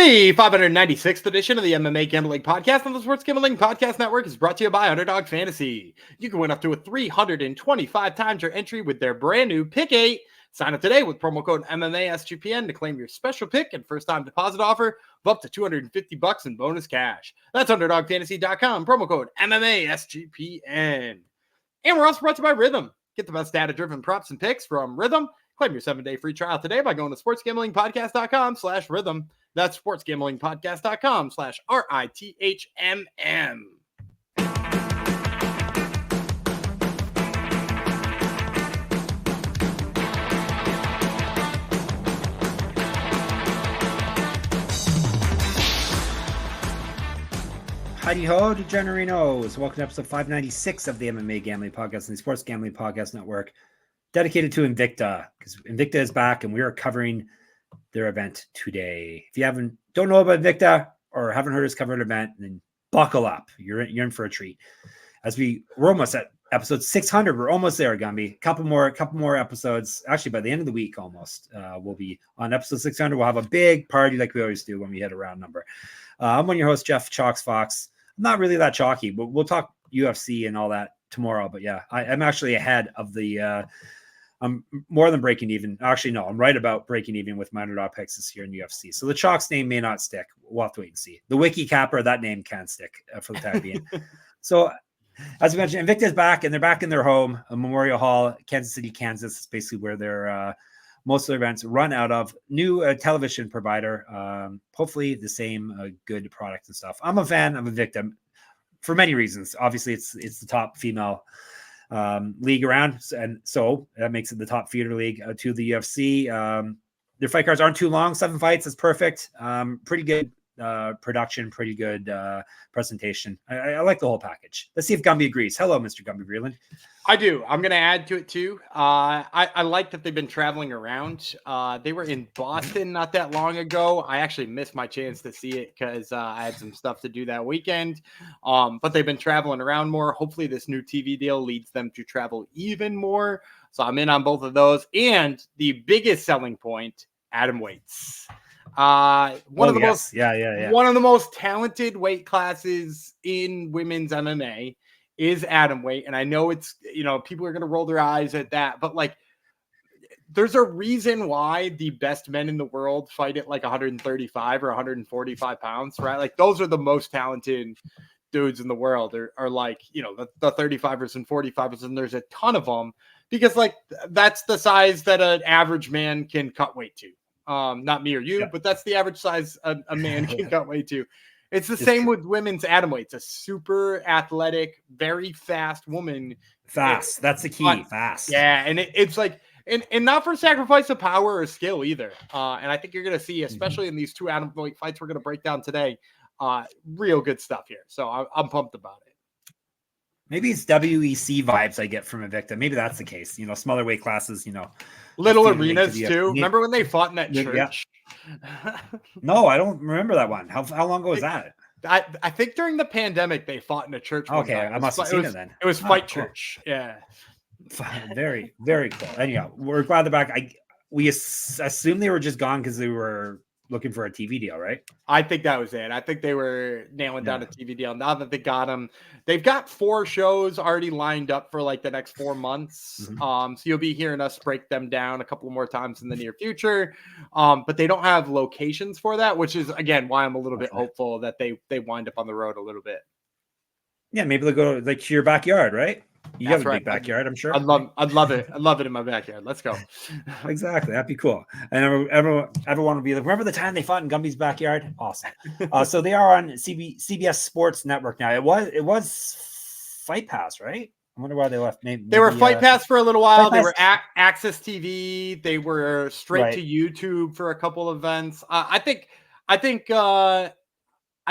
The 596th edition of the MMA Gambling Podcast on the Sports Gambling Podcast Network is brought to you by Underdog Fantasy. You can win up to 325 times your entry with their brand new Pick 8. Sign up today with promo code MMA SGPN to claim your special pick and first-time deposit offer of up to $250 in bonus cash. That's UnderdogFantasy.com, promo code MMA SGPN. And we're also brought to you by Rhythm. Get the best data-driven props and picks from Rhythm. Claim your 7-day free trial today by going to sportsgamblingpodcast.com/rhythm. That's sportsgamblingpodcast.com/RITHMM. Howdy ho, DeGenerinos. Welcome to episode 596 of the MMA Gambling Podcast and the Sports Gambling Podcast Network, dedicated to Invicta, because Invicta is back and we are covering their event today. If you don't know about Invicta or haven't heard us cover an event, then buckle up. You're in for a treat. As we're almost at episode 600. We're almost there, Gumby. Couple more episodes. Actually, by the end of the week, almost, we'll be on episode 600. We'll have a big party like we always do when we hit a round number. I'm one of your hosts, Jeff Chalks Fox. I'm not really that chalky, but we'll talk UFC and all that tomorrow. But yeah, I'm actually ahead of the. I'm more than breaking even. Actually, no, I'm right about breaking even with my underdog picks this year in UFC. So the Chalks name may not stick. We'll have to wait and see. The Wiki Capper, that name can stick for the time being. So as we mentioned, Invicta is back, and they're back in their home, Memorial Hall, Kansas City, Kansas. It's basically where their most of their events run out of. New television provider. Hopefully the same good product and stuff. I'm a fan of Invicta for many reasons. Obviously, it's the top female league around, and so that makes it the top feeder league to the UFC. Their fight cards aren't too long, 7 fights is perfect. Pretty good production, pretty good presentation. I like the whole package. Let's see if Gumby agrees. Hello, Mr. Gumby Breland. I do. I'm going to add to it too. I like that they've been traveling around. They were in Boston not that long ago. I actually missed my chance to see it because I had some stuff to do that weekend. But they've been traveling around more. Hopefully this new TV deal leads them to travel even more. So I'm in on both of those. And the biggest selling point, atom weights. One of the most talented weight classes in women's MMA is atom weight. And I know it's, people are going to roll their eyes at that, but like, there's a reason why the best men in the world fight at like 135 or 145 pounds, right? Like those are the most talented dudes in the world are like, the 35ers and 45ers, and there's a ton of them because like, that's the size that an average man can cut weight to. Not me or you, but that's the average size a man can cut weight to. It's the same with women's atom weight. It's a super athletic, very fast woman. Fast. That's the key. Fast. Yeah. And it's like, and not for sacrifice of power or skill either. And I think you're going to see, especially in these two atom weight fights we're going to break down today, real good stuff here. So I'm pumped about it. Maybe it's WEC vibes I get from Invicta. Maybe that's the case. Smaller weight classes, little arenas too. Remember when they fought in that church? Yeah. No, I don't remember that one. How long ago was that? I think during the pandemic they fought in a church. Okay, I must have seen it then. It was Fight Church. Yeah. Very, very cool. Anyhow, we're glad they're back. We assume they were just gone because they were looking for a TV deal, right? I think that was it. I think they were nailing down a TV deal. Now that they got them, they've got 4 shows already lined up for like the next 4 months. So you'll be hearing us break them down a couple more times in the near future. But they don't have locations for that, which is again why I'm a little bit hopeful that they wind up on the road a little bit. Yeah, maybe they'll go like to your backyard, right? You have a big backyard, I'm sure. I'd love it. I'd love it in my backyard. Let's go. Exactly. That'd be cool. And everyone want to be like, remember the time they fought in Gumby's backyard? Awesome. So they are on CBS Sports Network now. It was Fight Pass, right? I wonder why they left. Maybe they were Fight Pass for a little while. They were Access TV. They were straight to YouTube for a couple of events. I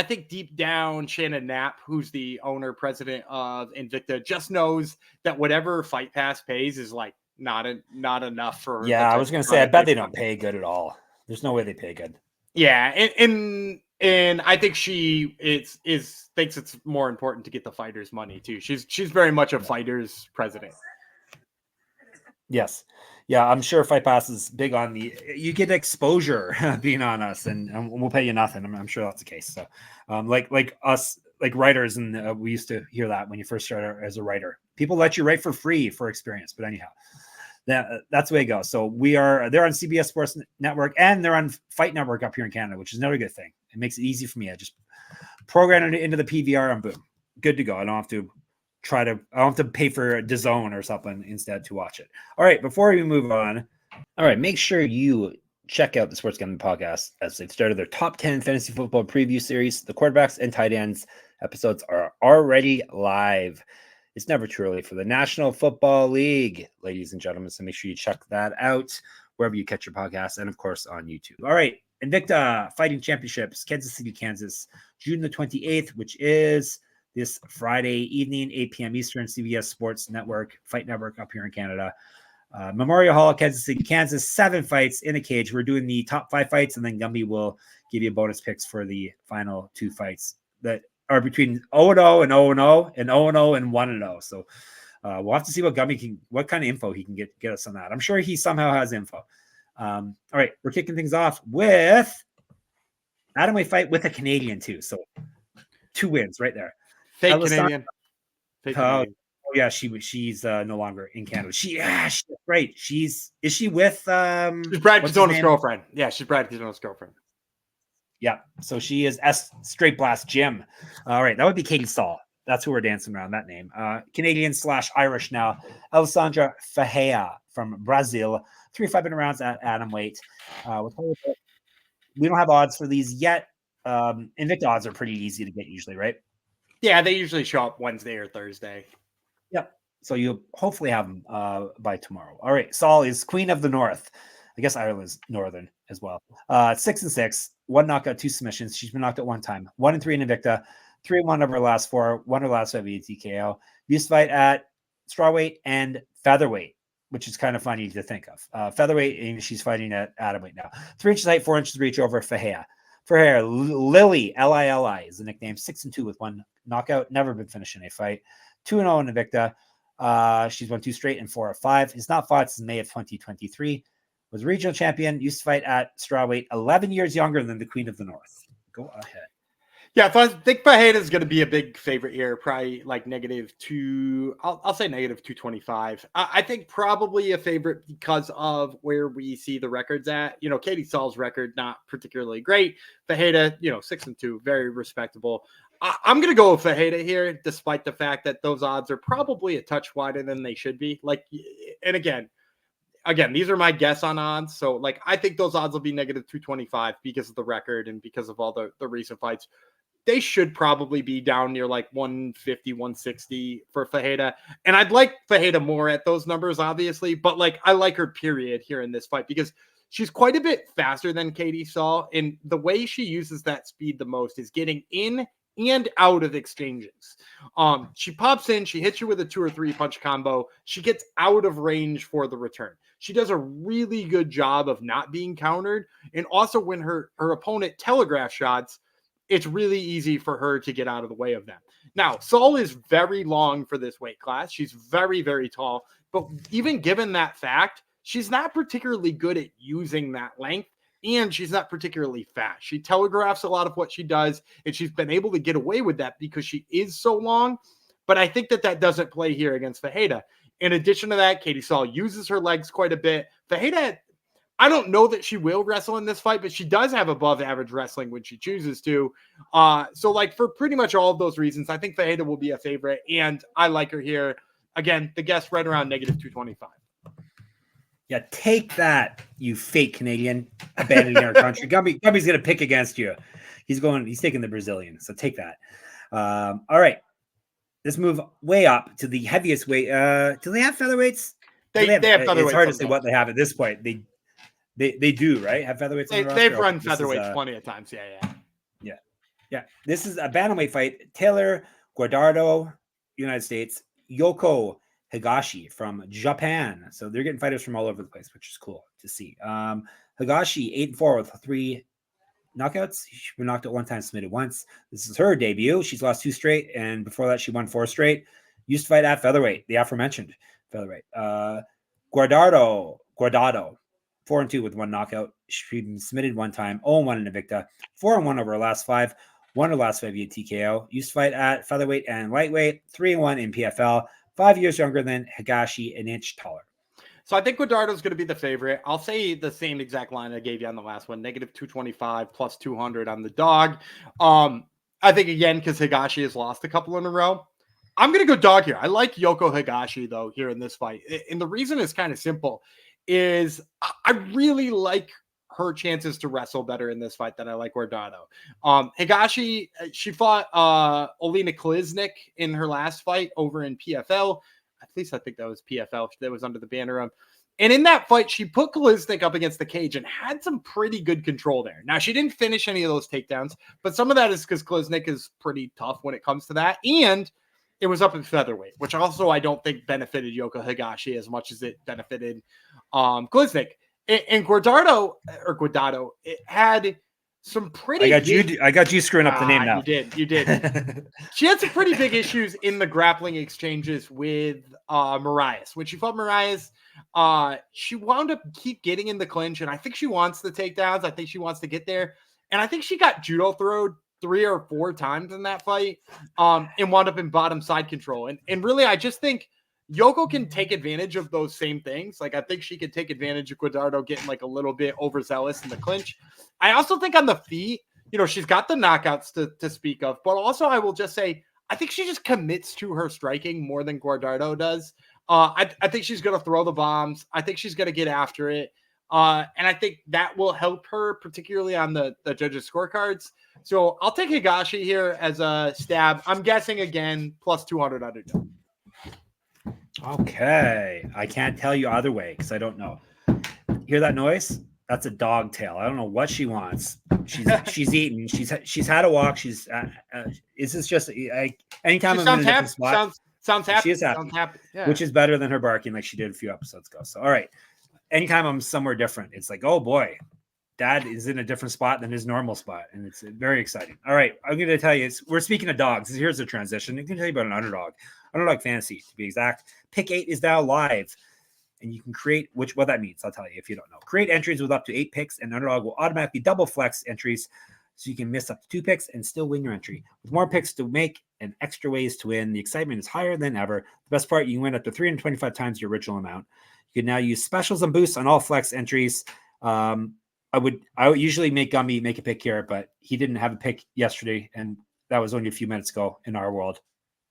think deep down, Shannon Knapp, who's the owner, president of Invicta, just knows that whatever Fight Pass pays is like not enough for. Yeah, I was going to say, I bet they don't pay good at all. There's no way they pay good. Yeah, and I think she thinks it's more important to get the fighters' money too. She's very much a fighters president. Yes. Yeah, I'm sure Fight Pass is big on you get exposure being on us, and we'll pay you nothing. I'm sure that's the case. So, like us, like writers, and we used to hear that when you first started as a writer, people let you write for free for experience. But anyhow, that's the way it goes. So they're on CBS Sports Network, and they're on Fight Network up here in Canada, which is another good thing. It makes it easy for me. I just program it into the PVR and boom, good to go. I don't have to pay for a DAZN or something instead to watch it. All right, before we move on, all right, make sure you check out the Sports Gambling Podcast as they've started their top 10 fantasy football preview series. The quarterbacks and tight ends episodes are already live. It's never too early for the National Football League, ladies and gentlemen, so make sure you check that out wherever you catch your podcasts and, of course, on YouTube. All right, Invicta Fighting Championships, Kansas City, Kansas, June the 28th, which is this Friday evening, 8 p.m. Eastern, CBS Sports Network, Fight Network up here in Canada. Memorial Hall, Kansas City, Kansas, 7 fights in a cage. We're doing the top 5 fights, and then Gumby will give you bonus picks for the final 2 fights that are between 0-0 and 0-0 and 0-0 and 1-0. So we'll have to see what kind of info he can get us on that. I'm sure he somehow has info. All right, we're kicking things off with atomweight fight with a Canadian too. So 2 wins right there. Fake Elisandra, Canadian. Fake Canadian. Oh yeah, she's no longer in Canada. Right. Is she with she's Brad Cazona's girlfriend. Yeah, she's Brad Cazona's girlfriend. Yeah. So she is Straight Blast Jim. All right, that would be Katie Saull. That's who we're dancing around, that name. Canadian / Irish now. Elisandra Ferreira from Brazil. 3 5-minute rounds at atomweight. We don't have odds for these yet. Invicta odds are pretty easy to get usually, right? Yeah, they usually show up Wednesday or Thursday. Yep. So you'll hopefully have them by tomorrow. All right. Saull is Queen of the North. I guess Ireland's Northern as well. 6-6, 1 knockout, 2 submissions. She's been knocked out 1 time. 1-3 in Invicta. 3-1 over her last 4. 1 of her last 5 via TKO. Used to fight at strawweight and featherweight, which is kind of funny to think of. Featherweight, and she's fighting at atomweight now. 3 inches height, 4 inches reach over Ferreira. Lily, Lili is the nickname. 6-2 with 1 knockout. Never been finished in a fight. 2-0 in Invicta. She's won 2 straight and 4 of 5. Has not fought since May of 2023. Was regional champion. Used to fight at strawweight. 11 years younger than the Queen of the North. Go ahead. Yeah, I think Ferreira is going to be a big favorite here. Probably like -2. I'll say -225. I think probably a favorite because of where we see the records at. You know, Katie Saull's record not particularly great. Ferreira, 6-2, very respectable. I'm going to go with Ferreira here, despite the fact that those odds are probably a touch wider than they should be. And again, these are my guess on odds. So, I think those odds will be -225 because of the record and because of all the recent fights. They should probably be down near 150, 160 for Ferreira. And I'd like Ferreira more at those numbers, obviously. But, I like her period here in this fight because she's quite a bit faster than Katie Saull. And the way she uses that speed the most is getting in and out of exchanges. She pops in, she hits you with a 2 or 3 punch combo. She gets out of range for the return. She does a really good job of not being countered. And also when her opponent telegraph shots, it's really easy for her to get out of the way of them. Now, Saull is very long for this weight class. She's very, very tall. But even given that fact, she's not particularly good at using that length. And she's not particularly fast. She telegraphs a lot of what she does, and she's been able to get away with that because she is so long. But I think that doesn't play here against Ferreira. In addition to that, Katie Saull uses her legs quite a bit. Ferreira, I don't know that she will wrestle in this fight, but she does have above average wrestling when she chooses to. So for pretty much all of those reasons, I think Ferreira will be a favorite, and I like her here. Again, the guess right around -225. Yeah, take that, you fake Canadian abandoning our country. Gumby's going to pick against you. He's taking the Brazilian. So take that. All right. Let's move way up to the heaviest weight. Do they have featherweights? They have featherweights. It's hard to say what they have at this point. They do, right? Have featherweights on the roster? They've run featherweights plenty of times. Yeah. This is a bantamweight fight. Taylor Guardado, United States. Yoko Higashi from Japan. So they're getting fighters from all over the place, which is cool to see. Higashi 8-4 with 3 knockouts. She's been knocked out 1 time, submitted once. This is her debut. She's lost 2 straight, and before that, she won 4 straight. Used to fight at featherweight, the aforementioned featherweight. Guardado Guardado, 4-2 with 1 knockout. She's been submitted 1 time, 0-1 in Invicta, 4-1 over her last 5, won her last 5 via TKO. Used to fight at featherweight and lightweight, 3-1 in PFL, 5 years younger than Higashi, an inch taller. So I think Guardado's going to be the favorite. I'll say the same exact line I gave you on the last one, -225 plus 200 on the dog. I think, again, because Higashi has lost a couple in a row, I'm going to go dog here. I like Yoko Higashi, though, here in this fight. And the reason is kind of simple, is I really like her chances to wrestle better in this fight than I like Guardado. Higashi, she fought Olena Kliznik in her last fight over in PFL. At least I think that was PFL. That was under the banner of. And in that fight, she put Kliznik up against the cage and had some pretty good control there. Now, she didn't finish any of those takedowns, but some of that is because Kliznik is pretty tough when it comes to that. And it was up in featherweight, which also I don't think benefited Yoko Higashi as much as it benefited Kliznik. And Guardado, it had some pretty. I got you screwing up the name now. You did. She had some pretty big issues in the grappling exchanges with Marias. When she fought Marias, she wound up keep getting in the clinch, and I think she wants the takedowns. I think she wants to get there, and I think she got judo throwed 3 or 4 times in that fight, and wound up in bottom side control. And really, I just think Yoko can take advantage of those same things. Like, I think she could take advantage of Guardado getting like a little bit overzealous in the clinch. I also think on the feet, she's got the knockouts to speak of, but also I will just say, I think she just commits to her striking more than Guardado does. I think she's going to throw the bombs. I think she's going to get after it. And I think that will help her, particularly on the judges' scorecards. So I'll take Higashi here as a stab. I'm guessing, again, plus 200 underdog. Okay. I can't tell you either way because I don't know. Hear that noise? That's a dog tail. I don't know what she wants. She's eating. She's had a walk. Is this just anytime I'm in a different spot? Sounds happy. She is happy. Sounds happy. Yeah. Which is better than her barking like she did a few episodes ago. So, all right. Anytime I'm somewhere different, it's like, oh boy, Dad is in a different spot than his normal spot. And it's very exciting. All right. I'm going to tell you, we're speaking of dogs. Here's the transition. I'm going to tell you about an underdog fantasy, to be exact. Pick 8 is now live. And you can create, what that means, I'll tell you if you don't know. Create entries with up to 8 picks, and Underdog will automatically double flex entries so you can miss up to 2 picks and still win your entry. With more picks to make and extra ways to win, the excitement is higher than ever. The best part, you can win up to 325 times your original amount. You can now use specials and boosts on all flex entries. I would usually make Gumby make a pick here, but he didn't have a pick yesterday, and that was only a few minutes ago in our world.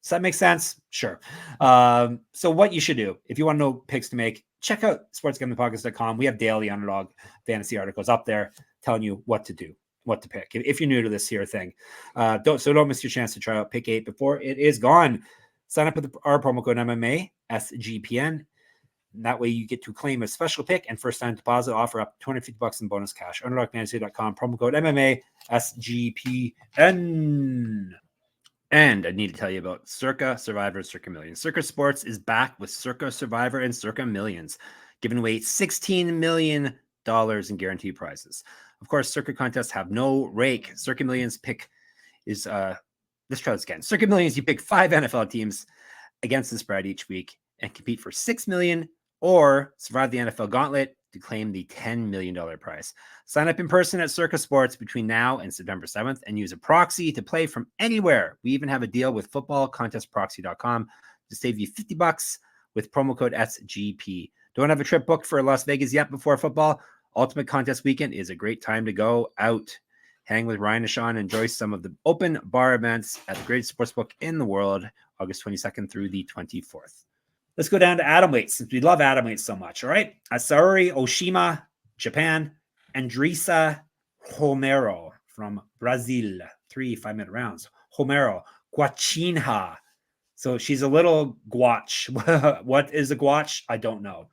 Does that make sense? Sure. So what you should do, if you want to know picks to make, check out sportsgamblingpodcast.com. We have daily Underdog fantasy articles up there telling you what to do, what to pick. If you're new to this here thing, don't miss your chance to try out Pick 8 before it is gone. Sign up with our promo code MMA SGPN. That way you get to claim a special pick and first time deposit offer up to $250 in bonus cash. UnderdogFantasy.com, promo code MMA SGPN. And I need to tell you about Circa Survivor, Circa Millions. Circa Sports is back with Circa Survivor and Circa Millions, giving away $16 million in guaranteed prizes. Of course, Circa contests have no rake. Circa Millions pick is, let's try this again. Circa Millions, you pick 5 NFL teams against the spread each week and compete for $6 million or survive the NFL gauntlet to claim the $10 million prize. Sign up in person at Circa Sports between now and September 7th and use a proxy to play from anywhere. We even have a deal with footballcontestproxy.com to save you $50 with promo code SGP. Don't have a trip booked for Las Vegas yet before football? Ultimate Contest Weekend is a great time to go out. Hang with Ryan and Sean and enjoy some of the open bar events at the greatest sportsbook in the world, August 22nd through the 24th. Let's go down to atomweights since we love atomweights so much. All right. Saori, Oshima, Japan. Andressa, Romero from Brazil. 3 5-minute rounds. Romero, Guachinha. So she's a little guach. What is a guach? I don't know.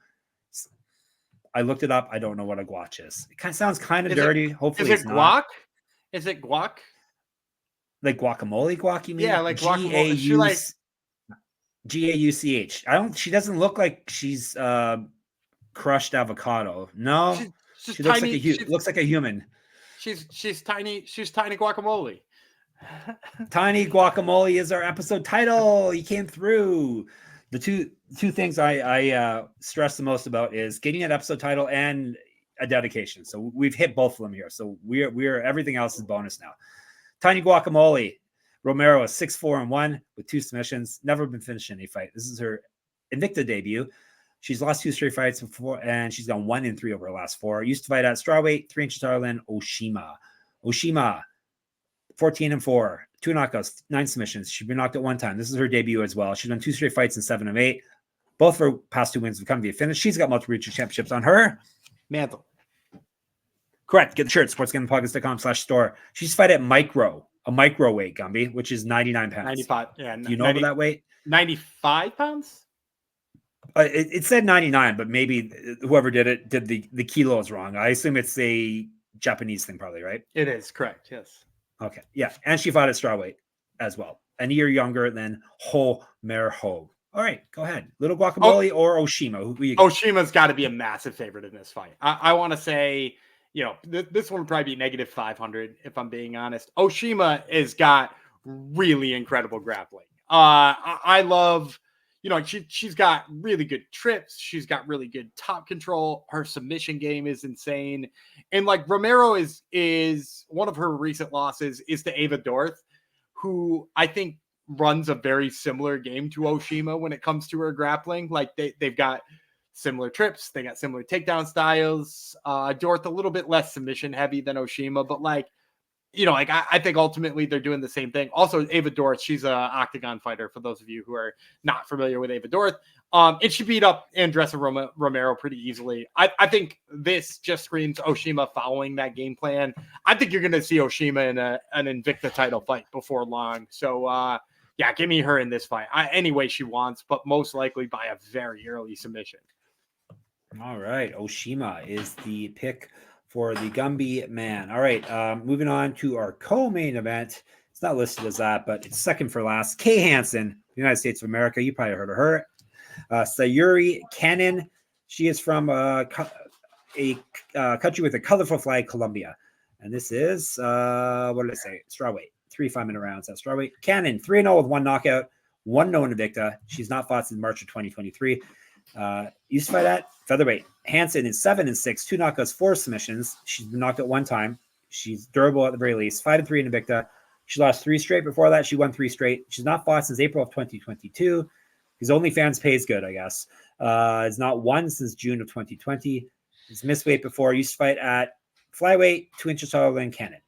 I looked it up. I don't know what a guach is. It kind of sounds kind of dirty. Hopefully it's guac? Not. Is it guac? Like guacamole guac, you mean? Yeah, like guacamole. Gauch. She doesn't look like she's crushed avocado. No, she looks tiny, looks like a human. She's tiny. She's tiny guacamole. Tiny guacamole is our episode title. He came through. The two things I stress the most about is getting an episode title and a dedication. So we've hit both of them here. So we're everything else is bonus now. Tiny Guacamole. Romero is 6-4-1 with 2 submissions. Never been finished in a fight. This is her Invicta debut. She's lost 2 straight fights before, and she's gone 1-3 over her last 4. Used to fight at strawweight, 3 inches taller than Oshima. Oshima, 14-4, 2 knockouts, 9 submissions. She's been knocked out 1 time. This is her debut as well. She's done 2 straight fights in 7 of 8. Both of her past 2 wins have come via finish. She's got multiple regional championships on her mantle. Correct. Get the shirt, sportsgamblingpodcast.com/store. She's fight at a microweight, Gumby, which is 99 pounds. 95. Yeah. Do you know about that weight? 95 pounds? It said 99, but maybe whoever did it did the kilos wrong. I assume it's a Japanese thing, probably, right? It is, correct, yes. Okay, yeah. And she fought at strawweight as well. A year younger than Romero. All right, go ahead. Little Guacamole or Oshima? Who you got? Oshima's got to be a massive favorite in this fight. I want to say, this one would probably be negative 500, if I'm being honest. Oshima has got really incredible grappling. I love, she's got really good trips. She's got really good top control. Her submission game is insane. And like Romero is one of her recent losses is to Ava Dorth, who I think runs a very similar game to Oshima when it comes to her grappling. Like they've got similar trips. They got similar takedown styles. Dorth a little bit less submission heavy than Oshima, but I think ultimately they're doing the same thing. Also, Ava Dorth, she's an octagon fighter for those of you who are not familiar with Ava Dorth. And she beat up Andressa Romero pretty easily. I think this just screams Oshima following that game plan. I think you're going to see Oshima in an Invicta title fight before long. So, give me her in this fight. Any way she wants, but most likely by a very early submission. All right. Oshima is the pick for the Gumby man. All right. Moving on to our co-main event. It's not listed as that, but it's second for last. Kay Hansen, United States of America. You probably heard of her. Sayury Canon. She is from a country with a colorful flag, Colombia. And this is, what did I say? Strawweight. 3 5-minute rounds at strawweight. Canon, 3-0 with 1 knockout, 1-0 in Invicta. She's not fought since March of 2023. Used to fight at featherweight. Hansen is 7-6, 2 knockouts, 4 submissions. She's been knocked out 1 time. She's durable at the very least. 5-3 in Invicta. She lost 3 straight. Before that, she won 3 straight. She's not fought since April of 2022. His OnlyFans pays good, I guess. It's not won since June of 2020. He's missed weight before. Used to fight at flyweight, 2 inches taller than Canon.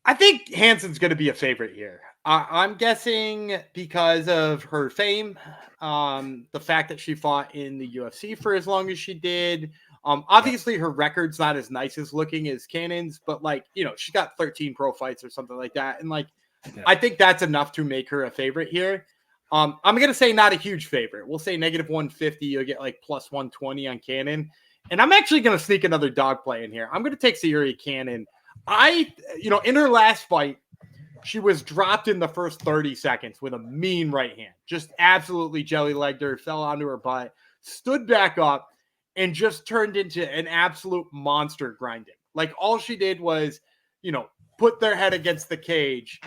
I think Hansen's going to be a favorite here. I'm guessing because of her fame, the fact that she fought in the UFC for as long as she did. Obviously, her record's not as nice as looking as Canon's, but she's got 13 pro fights or something like that. And I think that's enough to make her a favorite here. I'm going to say not a huge favorite. We'll say negative 150. You'll get plus 120 on Canon. And I'm actually going to sneak another dog play in here. I'm going to take Sayury Canon. In her last fight, she was dropped in the first 30 seconds with a mean right hand. Just absolutely jelly-legged her, fell onto her butt, stood back up, and just turned into an absolute monster grinding. All she did was, put their head against the cage,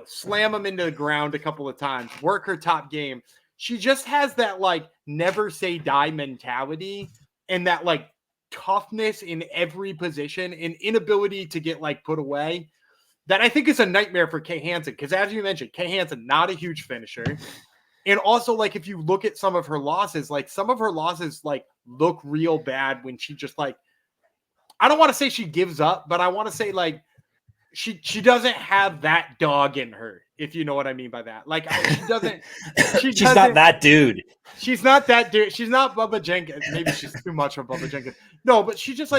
slam them into the ground a couple of times, work her top game. She just has that, never say die mentality and that, toughness in every position and inability to get put away that I think is a nightmare for Kay Hansen. Because as you mentioned, Kay Hansen, not a huge finisher. And also, if you look at some of her losses, some of her losses, look real bad when she just, I don't want to say she gives up, but I want to say, she doesn't have that dog in her, if you know what I mean by that. She doesn't. She's not that dude. She's not that dude. She's not Bubba Jenkins. Maybe she's too much of Bubba Jenkins. No, but she just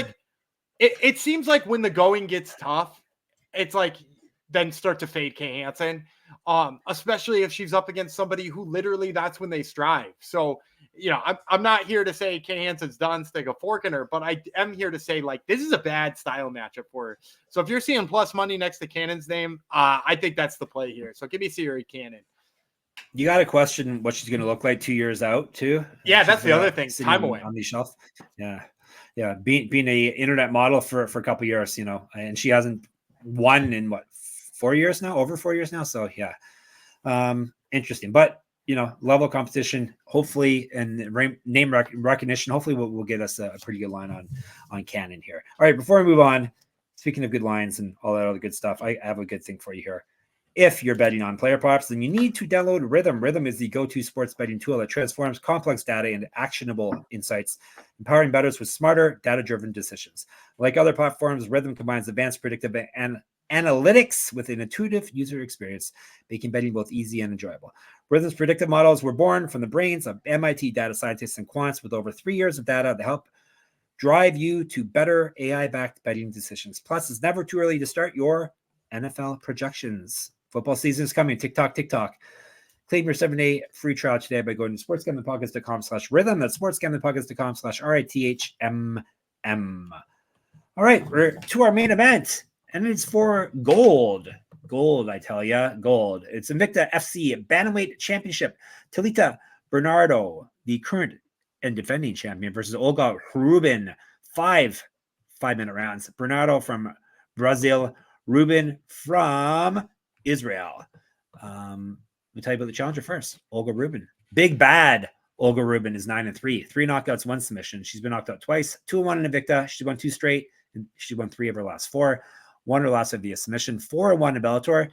it seems like when the going gets tough, it's then start to fade Kay Hansen. Especially if she's up against somebody who literally that's when they strive. So, I'm not here to say Kay Hansen's done, stick a fork in her, but I am here to say this is a bad style matchup for her. So if you're seeing plus money next to Cannon's name, I think that's the play here. So give me Sayury Canon. You got to question what she's going to look like 2 years out too. Yeah, that's the other thing. Time away on the shelf. Yeah. Being a internet model for a couple years, and she hasn't won in 4 years now, over 4 years now. So yeah, interesting. But level of competition, hopefully, and name recognition. Hopefully will get us a pretty good line on Canon here. All right, before we move on, speaking of good lines and all that other good stuff, I have a good thing for you here. If you're betting on player props, then you need to download Rhythm. Rhythm is the go-to sports betting tool that transforms complex data into actionable insights, empowering bettors with smarter, data-driven decisions. Like other platforms, Rhythm combines advanced predictive and analytics with an intuitive user experience, making betting both easy and enjoyable. Rhythm's predictive models were born from the brains of MIT data scientists and quants with over 3 years of data to help drive you to better AI-backed betting decisions. Plus, it's never too early to start your NFL projections. Football season is coming. TikTok. Claim your 7-day free trial today by going to sportsgamblingpodcast.com/rhythm. That's sportsgamblingpodcast.com/RITHMM. All right, we're to our main event, and it's for gold. Gold, I tell ya, gold. It's Invicta FC Bantamweight Championship. Talita Bernardo, the current and defending champion, versus Olga Rubin. 5-minute rounds. Bernardo from Brazil, Rubin from Israel. Let me tell you about the challenger first. Olga Rubin. Big bad Olga Rubin is 9-3. 3 knockouts, 1 submission. She's been knocked out twice. 2-1 in Invicta. She won 2 straight. And she won 3 of her last 4. Won her last via submission. 4-1 in Bellator.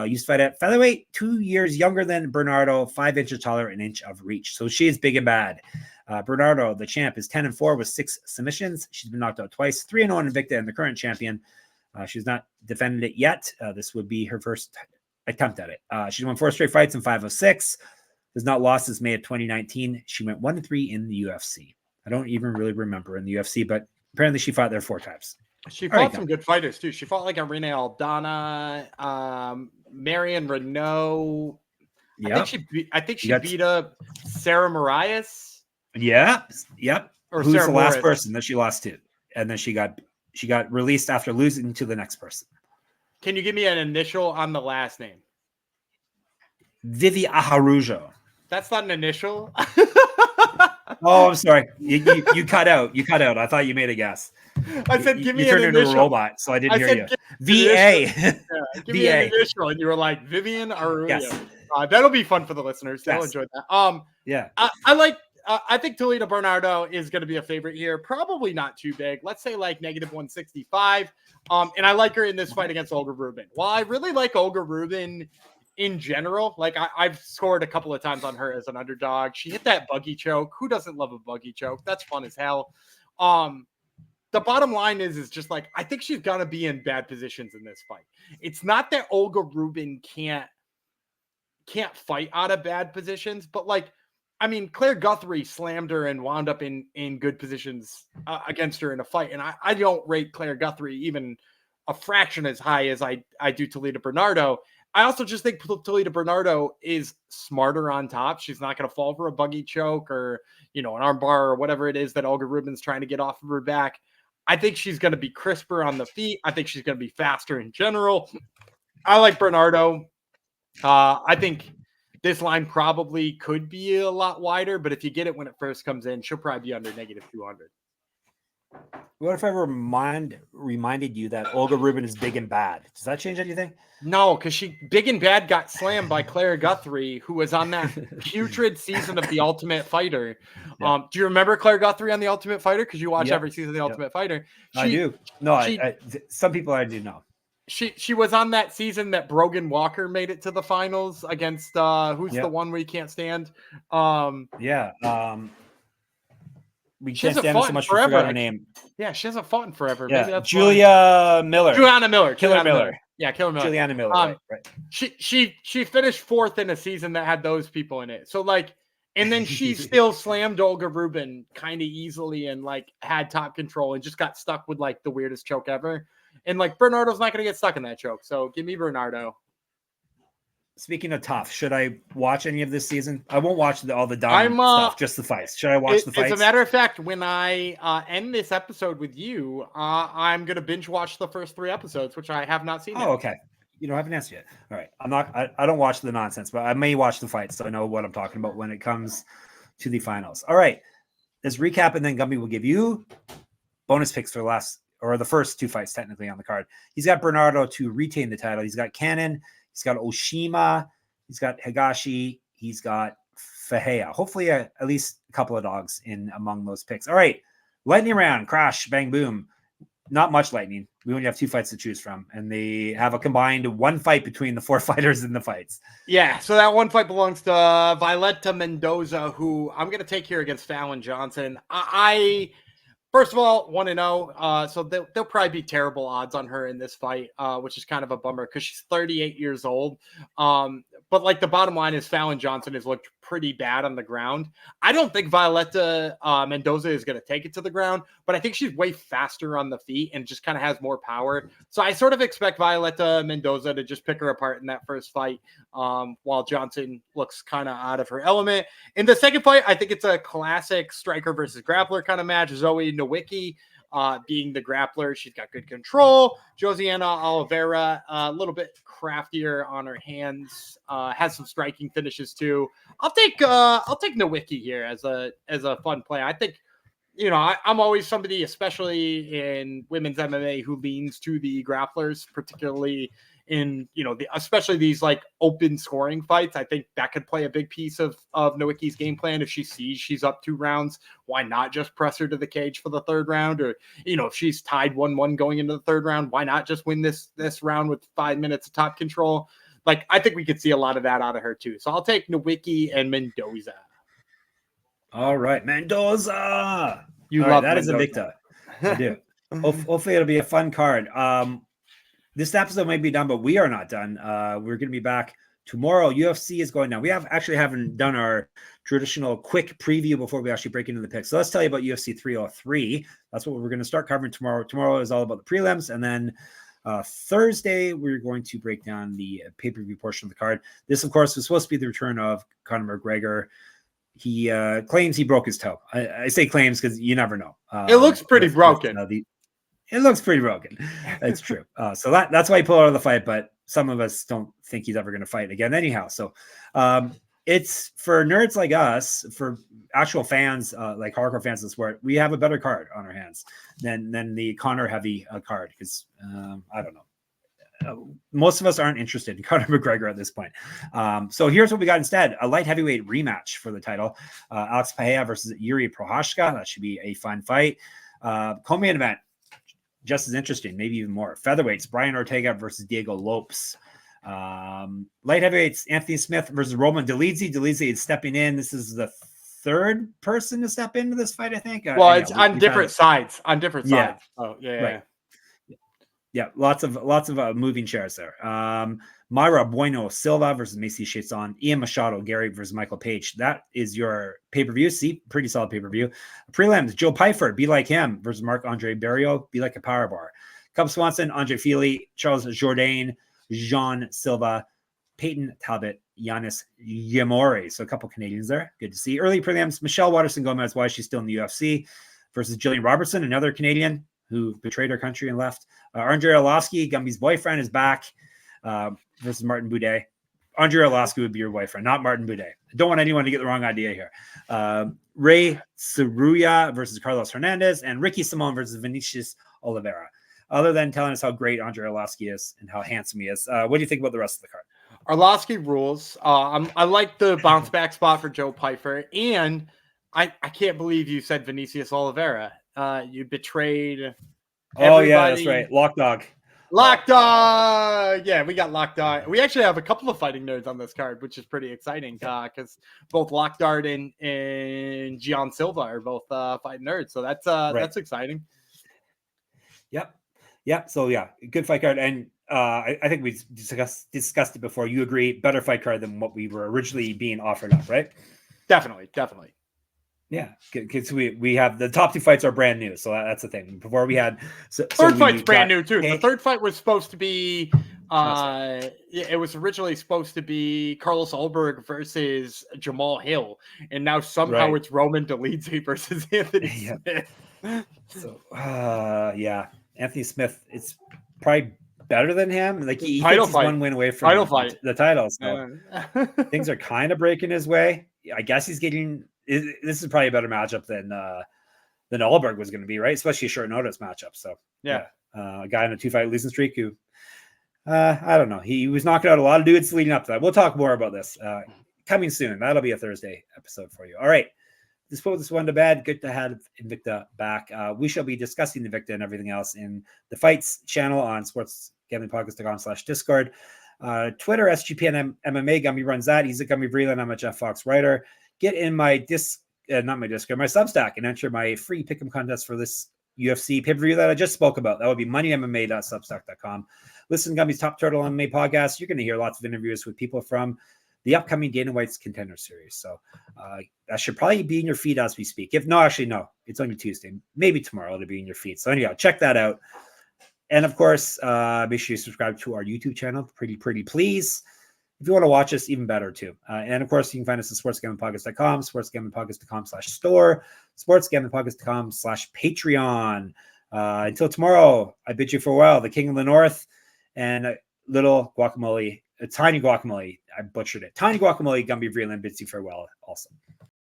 Used to fight at featherweight. 2 years younger than Bernardo. 5 inches taller, an inch of reach. So she is big and bad. Bernardo, the champ, is 10-4 with 6 submissions. She's been knocked out twice. 3-0 in Invicta, and the current champion. She's not defended it yet. This would be her first attempt at it. She's won 4 straight fights in 506. Has not lost since May of 2019. She went 1-3 in the UFC. I don't even really remember in the UFC, but apparently she fought there 4 times. She fought some good fighters too. She fought like Irene Aldana, Marion Renault. Yeah, I think she beat up Sarah Marias. Yeah, yep. Or who's Sarah the last Morris. person that she lost to, and then she got released after losing to the next person. Can you give me an initial on the last name? Vivi Aharujo. That's not an initial. Oh, I'm sorry. You cut out. You cut out. I thought you made a guess. I said, give me you an turned initial. into a robot, so I didn't hear you. VA. Give me VA. an initial, and you were like Vivian Arujo. Yes. That'll be fun for the listeners. They'll enjoy that. Yeah. I think Talita Bernardo is going to be a favorite here. Probably not too big. Let's say like -165. And I like her in this fight against Olga Rubin. While I really like Olga Rubin in general, like I've scored a couple of times on her as an underdog. She hit that buggy choke. Who doesn't love a buggy choke? That's fun as hell. The bottom line is just like, I think she's going to be in bad positions in this fight. It's not that Olga Rubin can't fight out of bad positions, but like, I mean, Claire Guthrie slammed her and wound up in good positions against her in a fight. And I don't rate Claire Guthrie even a fraction as high as I do Talita Bernardo. I also just think Talita Bernardo is smarter on top. She's not going to fall for a buggy choke or, an arm bar or whatever it is that Olga Rubin's trying to get off of her back. I think she's going to be crisper on the feet. I think she's going to be faster in general. I like Bernardo. I think this line probably could be a lot wider, but if you get it when it first comes in, she'll probably be under -200. What if I reminded you that Olga Rubin is big and bad? Does that change anything? No, because she big and bad got slammed by Claire Guthrie, who was on that putrid season of The Ultimate Fighter. Yeah. Do you remember Claire Guthrie on The Ultimate Fighter? Because you watch every season of The Ultimate Fighter. I do. No, some people I do know. She was on that season that Brogan Walker made it to the finals against who's the one we can't stand. We can't stand her so much for forgot her name. Yeah, she hasn't fought in forever. Yeah, maybe that's Juliana Miller. Killer Miller. Yeah, Killer Miller. Juliana Miller. Right. She finished 4th in a season that had those people in it. So like, and then she still slammed Olga Rubin kind of easily and like had top control and just got stuck with like the weirdest choke ever. And like Bernardo's not going to get stuck in that choke. So give me Bernardo. Speaking of tough, should I watch any of this season? I won't watch all the dumb stuff, just the fights. Should I watch the fights? As a matter of fact, when I end this episode with you, I'm going to binge watch the first 3 episodes, which I have not seen yet. Oh, okay. You don't have an answer yet. All right. I don't watch the nonsense, but I may watch the fights so I know what I'm talking about when it comes to the finals. All right. Let's recap, and then Gumby will give you bonus picks for the first 2 fights technically on the card. He's got Bernardo to retain the title. He's got Canon. He's got Oshima. He's got Higashi. he's got Ferreira. Hopefully at least a couple of dogs in among those picks. All right, lightning round, crash, bang, boom. Not much lightning. We only have 2 fights to choose from, and they have a combined 1 fight between the 4 fighters in the fights. Yeah, so that 1 fight belongs to Violetta Mendoza, who I'm going to take here against Fallon Johnson. I first of all, 1-0. So they'll probably be terrible odds on her in this fight, which is kind of a bummer because she's 38 years old. But like the bottom line is Fallon Johnson has looked pretty bad on the ground. I don't think Violetta Mendoza is going to take it to the ground, but I think she's way faster on the feet and just kind of has more power. So I sort of expect Violetta Mendoza to just pick her apart in that first fight, while Johnson looks kind of out of her element. In the second fight, I think it's a classic striker versus grappler kind of match. Zoe Nowicki being the grappler. She's got good control. Josiana Oliveira, a little bit craftier on her hands, has some striking finishes too. I'll take Nowicki here as a fun play. I think, I'm always somebody, especially in women's MMA, who leans to the grapplers, particularly in, especially these like open scoring fights. I think that could play a big piece of Nowicki's game plan. If she sees she's up 2 rounds, why not just press her to the cage for the 3rd round? Or, if she's tied 1-1 going into the 3rd round, why not just win this round with 5 minutes of top control? Like, I think we could see a lot of that out of her too. So I'll take Nowicki and Mendoza. All right, Mendoza. You All love right, that Mendoza. is Invicta. I do. Hopefully it'll be a fun card. This episode might be done, but we are not done. We're going to be back tomorrow. UFC is going down. We haven't done our traditional quick preview before we actually break into the picks. So let's tell you about UFC 303. That's what we're going to start covering tomorrow. Tomorrow is all about the prelims, and then Thursday we're going to break down the pay-per-view portion of the card. This, of course, was supposed to be the return of Conor McGregor. He claims he broke his toe. I say claims because you never know. It looks pretty broken. It looks pretty broken. It's true. So that's why he pulled out of the fight, but some of us don't think he's ever going to fight again anyhow. So it's for nerds like us, for actual fans, like hardcore fans of the sport, we have a better card on our hands than the Conor heavy card. Because I don't know. Most of us aren't interested in Conor McGregor at this point. So here's what we got instead. A light heavyweight rematch for the title. Alex Pereira versus Yuri Prochazka. That should be a fun fight. Co-main event. Just as interesting, maybe even more. Featherweights, Brian Ortega versus Diego Lopes. Light heavyweights, Anthony Smith versus Roman Dolidze. Dolidze is stepping in. This is the 3rd person to step into this fight, I think. Well, it's on different sides. On different sides. Oh, yeah. Right. Yeah, lots of moving chairs there. Mayra Bueno Silva versus Macy Chiasson. Ian Machado, Gary versus Michael Page. That is your pay-per-view. See, pretty solid pay-per-view. Prelims, Joe Pyfer, Be Like Him versus Marc-Andre Barrio, Be Like a Power Bar. Cub Swanson, Andre Feely, Charles Jourdain, Jean Silva, Peyton Talbot, Giannis Yamori. So a couple Canadians there. Good to see. Early prelims, Michelle Waterson Gomez, why she's still in the UFC, versus Jillian Robertson, another Canadian who betrayed our country and left. Andrei Arlovsky, Gumby's boyfriend, is back versus Martin Boudet. Andrei Arlovsky would be your boyfriend, not Martin Boudet. I don't want anyone to get the wrong idea here. Ray Saruya versus Carlos Hernandez, and Ricky Simon versus Vinicius Oliveira. Other than telling us how great Andrei Arlovsky is and how handsome he is, what do you think about the rest of the card? Arlovsky rules. I like the bounce back spot for Joe Pyfer, and I can't believe you said Vinicius Oliveira. You betrayed everybody. Oh, yeah, that's right. Lock Dog. Yeah, we got Lock Dog. We actually have a couple of fighting nerds on this card, which is pretty exciting because both Lock Dart and Gian Silva are both fighting nerds. So that's exciting. Yep. So, yeah, good fight card. And I think we discussed it before. You agree, better fight card than what we were originally being offered up, right? Definitely. Yeah, because we have the top 2 fights are brand new, so that's the thing. Before we had third fight's brand new too. The third fight was supposed to be it was originally supposed to be Carlos Ulberg versus Jamal Hill, and now somehow it's Roman Dolidze versus Anthony Smith. So Anthony Smith, it's probably better than him. Like he thinks he's 1 win away from the title. So things are kind of breaking his way. I guess he's getting. This is probably a better matchup than Ulberg was going to be, right? Especially a short notice matchup. So a guy on a 2-fight losing streak who I don't know. He was knocking out a lot of dudes leading up to that. We'll talk more about this coming soon. That'll be a Thursday episode for you. All right. Let's put this one to bed. Good to have Invicta back. We shall be discussing Invicta and everything else in the Fights channel on sportsgamblingpodcast.com/Discord. Twitter, SGPN MMA. Gumby runs that. He's at Gumby Vreeland. I'm a Jeff Fox writer. Get in my not my Discord, my Substack, and enter my free pick'em contest for this UFC pay-per-view that I just spoke about. That would be moneymma.substack.com. Listen to Gumby's Top Turtle MMA podcast. You're going to hear lots of interviews with people from the upcoming Dana White's Contender Series. So that should probably be in your feed as we speak. If no, actually, no, it's only Tuesday. Maybe tomorrow it'll be in your feed. So anyhow, check that out. And of course, make sure you subscribe to our YouTube channel. Pretty please. If you want to watch us, even better too. And of course, you can find us at sportsgamblingpodcast.com, sportsgamblingpodcast.com/store, sportsgamblingpodcast.com/Patreon. Until tomorrow, I bid you farewell, the King of the North, and a little guacamole, a tiny guacamole. I butchered it. Tiny guacamole, Gumby Vreeland bids you farewell also.